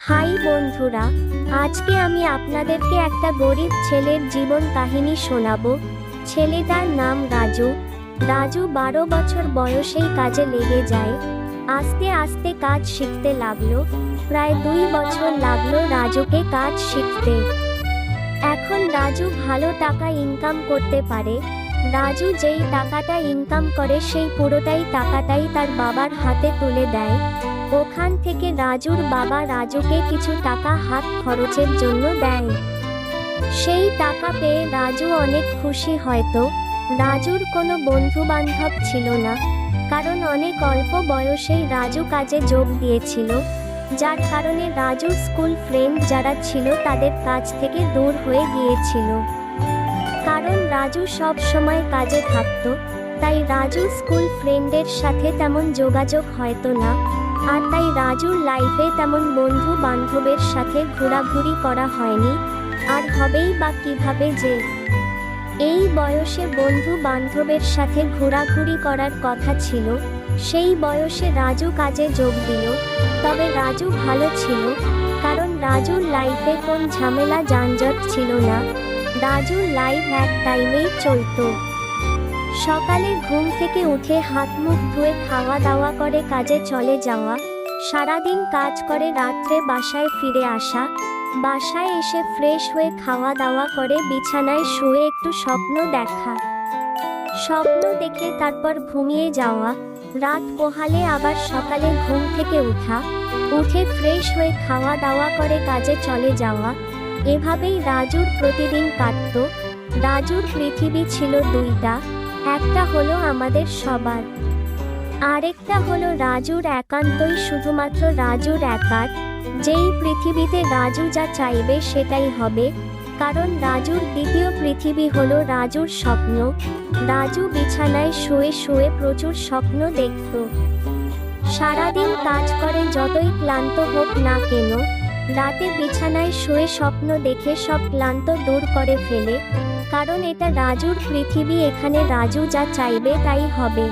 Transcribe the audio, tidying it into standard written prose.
High বন্ধুরা, আজকে আমি আপনাদেরকে একটা গরিব ছেলের জীবন কাহিনী শোনাবো। ছেলেটার নাম রাজু। রাজু 12 বছর বয়সেই কাজে লেগে যায়। আস্তে আস্তে কাজ শিখতে লাগলো। প্রায় 2 বছর লাগলো রাজুকে কাজ শিখতে। এখন রাজু ভালো টাকা ইনকাম করতে পারে। রাজু যেই টাকাটা ইনকাম করে সেই পুরোটাই টাকাটাই তার বাবার হাতে তুলে দেয়। ওখান থেকে রাজুর বাবা রাজুকে কিছু টাকা হাত খরচের জন্য দেয়। সেই টাকা পেয়ে রাজু অনেক খুশি। হয়তো রাজুর কোনো বন্ধু বান্ধব ছিল না, কারণ অনেক অল্প বয়সেই রাজু কাজে যোগ দিয়েছিল, যার কারণে রাজুর স্কুল ফ্রেন্ড যারা ছিল তাদের কাছ থেকে দূর হয়ে গিয়েছিল। কারণ রাজু সব সময় কাজে থাকতো, তাই রাজুর স্কুল ফ্রেন্ডের সাথে তেমন যোগাযোগ হয়তো না, আর তাই রাজুর লাইফে তেমন বন্ধু বান্ধবের সাথে ঘোরাঘুরি করা হয়নি। আর হবেই বা কিভাবে যে? এই বয়সে বন্ধু বান্ধবের সাথে ঘোরাঘুরি করার কথা ছিল, সেই বয়সে রাজু কাজে যোগ দিল। তবে রাজু ভালো ছিল, কারণ রাজুর লাইফে কোন ঝামেলা যানজট ছিল না। রাজুর লাইফ এক টাইমেই চলতো। সকালে ঘুম থেকে উঠে হাত মুখ ধুয়ে খাওয়া দাওয়া করে কাজে চলে যাওয়া, সারাদিন কাজ করে রাত্রে বাসায় ফিরে আসা, বাসায় এসে ফ্রেশ হয়ে খাওয়া দাওয়া করে বিছানায় শুয়ে একটু স্বপ্ন দেখা, স্বপ্ন দেখে তারপর ঘুমিয়ে যাওয়া, রাত পোহালে আবার সকালে ঘুম থেকে উঠে ফ্রেশ হয়ে খাওয়া দাওয়া করে কাজে চলে যাওয়া। এভাবেই রাজুর প্রতিদিন কাটতো। রাজুর পৃথিবী ছিল দুইটা, একটা হলো আমাদের সবার, আরেকটা হলো রাজুর একান্তই শুধুমাত্র রাজুর একার, যেই পৃথিবীতে রাজু যা চাইবে সেটাই হবে। কারণ রাজুর দ্বিতীয় পৃথিবী হলো রাজুর স্বপ্ন। রাজু বিছানায় শুয়ে শুয়ে প্রচুর স্বপ্ন দেখত। সারাদিন কাজ করে যতই ক্লান্ত হোক না কেন, রাতে বিছানায় শুয়ে স্বপ্ন দেখে সব ক্লান্ত দূর করে ফেলে। কারণ এটা রাজুর পৃথিবী, এখানে রাজু যা চাইবে তাই হবে।